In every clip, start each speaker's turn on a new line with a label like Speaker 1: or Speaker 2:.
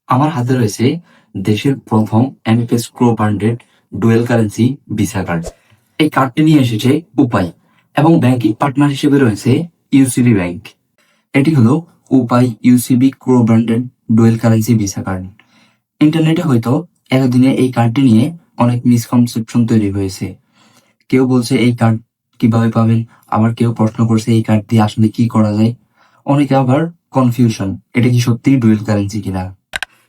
Speaker 1: আমার হাতে রয়েছে দেশের প্রথম MFS co branded dual currency Visa card. এই কার্ডটি নিয়ে এসেছে উপায় এবং ব্যাংকিং পার্টনার হিসেবে রয়েছে ইউসিবি ব্যাংক। এটি হলো উপায় UCB co branded dual currency Visa card. ইন্টারনেটে হয়তো এতদিনে এই কার্ডটি নিয়ে অনেক মিসকনসেপশন তৈরি হয়েছে। কেউ বলছে এই কার্ড কিভাবে পাবেন, আবার কেউ প্রশ্ন করছে এই কার্ড দিয়ে আসলে কি করা যায়। অনেকে আবার কনফিউশন, এটা কি সত্যি ডুয়েল কারেন্সি কিনা।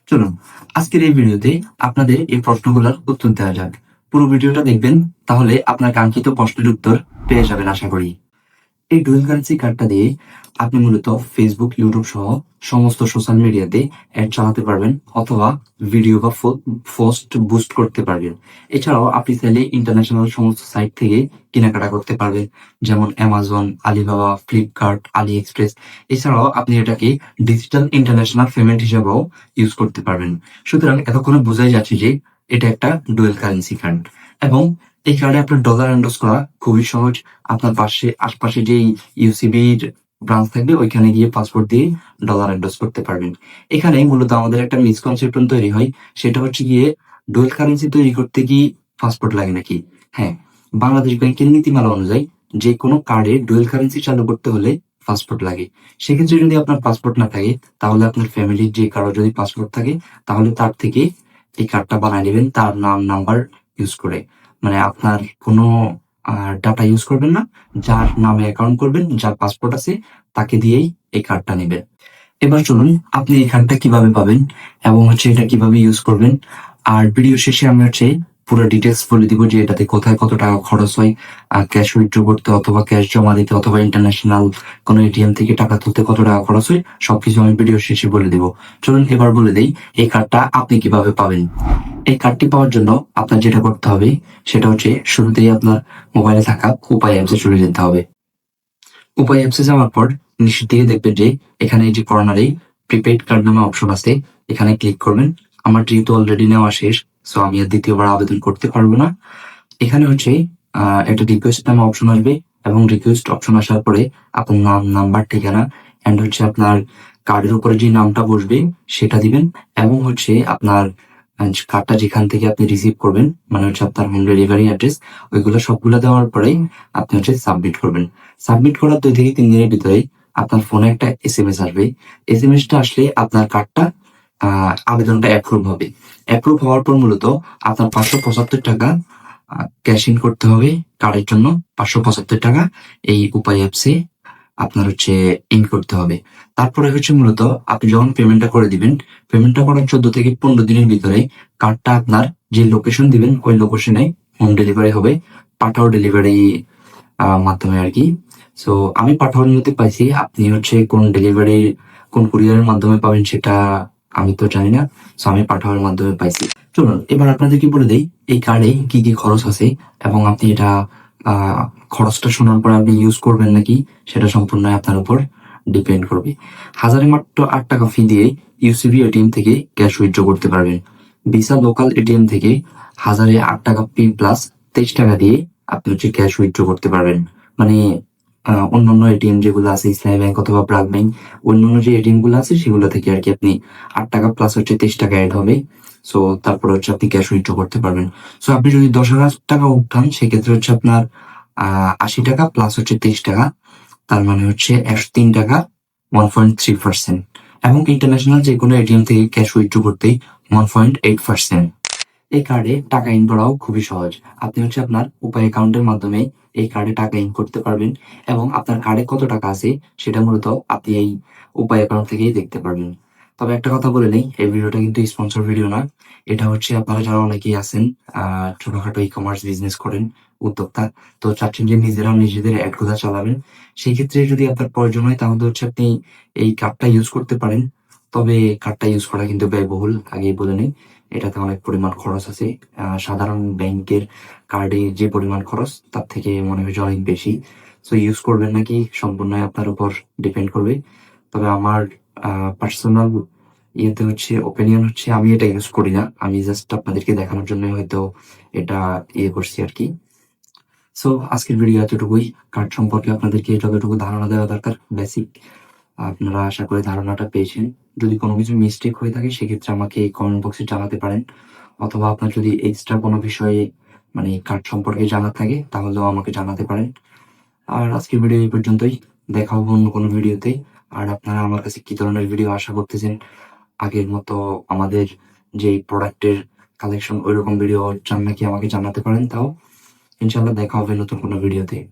Speaker 1: চলুন আজকের এই ভিডিওতে আপনাদের এই প্রশ্নগুলোর উত্তর দেওয়া যাক। পুরো ভিডিওটা দেখবেন, তাহলে আপনার কাঙ্ক্ষিত প্রশ্নের উত্তর পেয়ে যাবেন আশা করি। এই ডুয়েল কারেন্সি কার্ডটা দিয়ে আপনি মূলত ফেসবুক, ইউটিউব সহ সমস্ত সোশ্যাল মিডিয়াতে অ্যাড চালাতে পারবেন অথবা ভিডিও বা পোস্ট বুস্ট করতে পারবেন। এছাড়াও আপনি চাইলে ইন্টারন্যাশনাল সমস্ত সাইট থেকে কেনাকাটা করতে পারবেন, যেমন অ্যামাজন, আলিবাবা, ফ্লিপকার্ট, আলি এক্সপ্রেস। এছাড়াও আপনি এটাকে ডিজিটাল ইন্টারন্যাশনাল পেমেন্ট হিসেবেও ইউজ করতে পারবেন। সুতরাং এতক্ষণে বোঝাই যাচ্ছে যে এটা একটা ডুয়েল কারেন্সি কার্ড এবং এই কার্ডে আপনার ডলার এন্ডোজ করা খুবই সহজ। আপনার আশপাশে যেই ইউসিবির ব্রাঞ্চ থাকবে ওইখানে গিয়ে পাসপোর্ট দিয়ে ডলার এন্ডোজ করতে পারবেন। এখানে মূলত আমাদের একটা মিসকনসেপশন তৈরি হয়, সেটা হচ্ছে গিয়ে ডুয়েল কারেন্সি তৈরি করতে কি পাসপোর্ট লাগে নাকি। হ্যাঁ, বাংলাদেশ ব্যাংকের নীতিমালা অনুযায়ী যে কোনো কার্ডে ডুয়েল কারেন্সি চালু করতে হলে পাসপোর্ট লাগে। সেক্ষেত্রে যদি আপনার পাসপোর্ট না থাকে, তাহলে আপনার ফ্যামিলির যে কারো যদি পাসপোর্ট থাকে, তাহলে তার থেকে এই কার্ডটা বানিয়ে নেবেন তার নাম নাম্বার ইউজ করে। মানে আপনার কোনো ডাটা ইউজ করবেন না, যার নামে অ্যাকাউন্ট করবেন, যার পাসপোর্ট আছে তাকে দিয়েই এই কার্ডটা নেবেন। এবার চলুন আপনি এই কার্ডটা কিভাবে পাবেন এবং এটা কিভাবে ইউজ করবেন। আর ভিডিও শেষে আমি পুরো ডিটেলস বলে দিব যে এটাতে কোথায় কত টাকা খরচ হয়, ক্যাশ উইথড্র করতে অথবা ক্যাশ জমা দিতে অথবা ইন্টারন্যাশনাল কোনো এটিএম থেকে টাকা তুলতে কত টাকা খরচ হয়, সবকিছু আমি ভিডিও শেষে বলে দিব। চলুন এবার বলে দেই এই কার্ডটা আপনি কিভাবে পাবেন। এই কার্ডটি পাওয়ার জন্য আপনার যেটা করতে হবে সেটা শুরুতেই আপনার মোবাইলে থাকা উপায় অ্যাপসে চলে যেতে হবে। উপায় অ্যাপসে যাওয়ার পর নিচের দিকে দেখবেন যে এখানে এই যে কর্নারে প্রিপেইড কার্ড নামে অপশন আছে, এখানে ক্লিক করবেন। আমার যেহেতু অলরেডি নেওয়া শেষ, সো আমি আর দ্বিতীয়বার আবেদন করতে পারবো না। এখানে একটা রিকোয়েস্ট নামে অপশন আসবে এবং রিকোয়েস্ট অপশন আসার পরে আপনার নাম, নাম্বার, ঠিকানা এন্ড আপনার কার্ডের উপরে যে নামটা বসবে সেটা দিবেন এবং আপনার কার্ডটা যেখান থেকে আপনি রিসিভ করবেন, মানে আপনার হোম ডেলিভারি অ্যাড্রেস, ওইগুলো সবগুলো দেওয়ার পরে আপনি সাবমিট করবেন। সাবমিট করার 2 থেকে 3 দিনের ভিতরে আপনার ফোনে একটা এসএমএস আসবে। এসএমএসটা আসলে আপনার কার্ডটা আবেদনটা অ্যাপ্রুভ হবে। অ্যাপ্রুভ হওয়ার পর মূলত আপনার 575 টাকা ক্যাশ ইন করতে হবে কার্ডের জন্য। 575 টাকা এই উপায় অ্যাপসে আপনার ইন করতে হবে। তারপরে মূলত আপনি যখন পেমেন্টটা করে দিবেন, পেমেন্টটা করার 14 থেকে 15 দিনের ভিতরে কার্ডটা আপনার যে লোকেশন দিবেন ওই লোকেশনে হোম ডেলিভারি হবে, পাঠাও ডেলিভারি মাধ্যমে আর কি। সো আমি পাঠাওয়ার মধ্যে পাইছি, আপনি কোন কুরিয়ারের মাধ্যমে পাবেন সেটা আমি তো জানি না। সো আমি পাঠাওয়ার মাধ্যমে পাইছি। চলুন এবার আপনাদেরকে বলে দেই এই কার্ডে কি কি খরচ আছে এবং আপনি এটা খরচটা শোনার পর আপনি ইউজ করবেন নাকি সেটা সম্পূর্ণ আপনার উপর ডিপেন্ড করবে। হাজারে মাত্র 8 টাকা ফি দিয়ে ইউসিবি এটিএম থেকে ক্যাশ উইথড্র করতে পারবেন। ভিসা লোকাল এটিএম থেকে হাজারে 8 টাকা ফি প্লাস 23 টাকা দিয়ে আপনি ক্যাশ উইথড্র করতে পারবেন। মানে অন্যান্য এটিএম যেগুলো আছে, ইসলামী ব্যাংক অথবা ব্র্যাক ব্যাংক, অন্যান্য যে এটিএম গুলো আছে সেগুলো থেকে আর কি আপনি 8 টাকা প্লাস 23 টাকা অ্যাড হবে। সো তারপর আপনি ক্যাশ উইথড্র করতে পারবেন। সো আপনি যদি 10,000 টাকা উঠান সেক্ষেত্রে আপনার 80 টাকা প্লাস 23 টাকা, তার মানে 103 টাকা 1.3%। এবং ইন্টারন্যাশনাল যে কোনো এটিএম থেকে ক্যাশ উইথড্র করতেই 1.8%। এই কার্ডে টাকা ইন করাও খুবই সহজ। আপনি আপনার উপায় অ্যাকাউন্টের মাধ্যমে এই কার্ডে টাকা ইন করতে পারবেন এবং আপনার কার্ডে কত টাকা আছে সেটা মূলত আপনি এই উপায় অ্যাকাউন্ট থেকেই দেখতে পারবেন। তবে একটা কথা বলে নেই, এই ভিডিওটা কিন্তু স্পন্সর ভিডিও না। এটা আপনারা যারা অনেকেই আছেন ছোটখাটো ই কমার্স বিজনেস করেন, উদ্যোক্তা, তো চাচ্ছেন যে নিজেদের অ্যাড গুলা চালাবেন, সেই ক্ষেত্রে যদি আপনার প্রয়োজন হয় তাহলে আপনি এই কার্ডটা ইউজ করতে পারেন। তবে কার্ডটা ইউজ করা কিন্তু ব্যয়বহুল, আগেই বলে নেই। এটাতে অনেক পরিমাণ খরচ আছে। সাধারণ ব্যাংকের কার্ডে যে পরিমাণ খরচ তার থেকে মনে হয় অনেক বেশি। সো ইউজ করবেন নাকি সম্পূর্ণ আপনার উপর ডিপেন্ড করবে। তবে আমার পার্সোনাল ইয়েতে ওপিনিয়ন আমি এটা ইউজ করি না। আমি জাস্ট আপনাদেরকে দেখানোর জন্য হয়তো এটা করছি আর কি। সো আজকের ভিডিও এতটুকুই। কার্ড সম্পর্কে আপনাদেরকে যতটুকু ধারণা দেওয়া দরকার বেসিক আপনারা আশা করি ধারণাটা পেয়েছেন। যদি কোনো কিছু মিস্টেক হয়ে থাকে সেক্ষেত্রে আমাকে কমেন্ট বক্সে জানাতে পারেন। অথবা আপনার যদি এক্সট্রা কোনো বিষয়ে মানে কার্ড সম্পর্কে জানার থাকে তাহলেও আমাকে জানাতে পারেন। আর আজকের ভিডিও এই পর্যন্তই। দেখা হবে অন্য কোনো ভিডিওতে। আর আপনারা আমার কাছে কি ধরনের ভিডিও আশা করতেছেন? আগের মতো আমাদের যেই প্রোডাক্টের কালেকশন ঐরকম ভিডিও চান নাকি আমাকে জানাতে পারেন তাও। ইনশাআল্লাহ দেখা হবে নতুন কোনো ভিডিওতে।